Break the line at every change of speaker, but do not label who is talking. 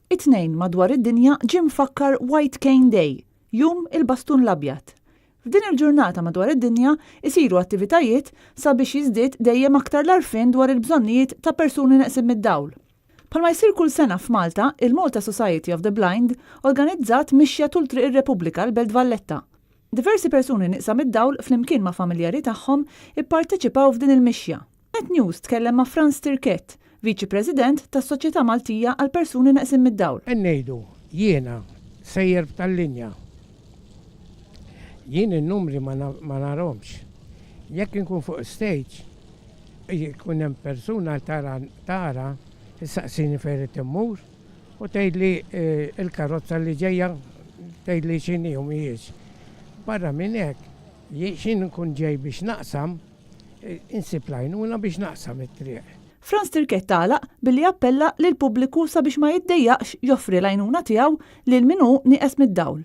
It-tnejn madwar id-dinja ġie mfakkar White Cane Day, jum il-Bastun l-Abjad. F'din il-ġurnata madwar id-dinja jsiru attivitajiet sabiex jiżdied dejjem aktar l-għarfien dwar il-bżonnijiet ta' persuni neqsin mid-dawl. Bħalma jsir kull sena f'Malta, il-Malta Society of the Blind organizzat mixja tul triq ir-Repubblika l-Belt Valletta. Diversi persuni nieqsa mid-dawl flimkien ma' familjari tagħhom ipparteċipaw f'din il-mixja. Net News tkellem ma' Franz Tirket, Viċi President tas-Soċjetà Maltija għal persuni neqsin mid-dawl.
Ngħidu jiena sejjer tal-linja. Jien in-numri ma narahomx. Jekk inkun fuq stage, jkun hemm persuna tara issaqsini fejn immur u tgħidli il-karozza li ġejja tgħidli x'inhi u mhijiex. Barra minn hekk, x'in nkun ġej biex naqsam, insib lajnuna biex naqsam it-triq.
Franz Tirket tagħlaq billi appella lil pubbliku sabiex ma jiddejjaqx joffri l-għajnuna tiegħu lil min hu nieqes mid-dawl.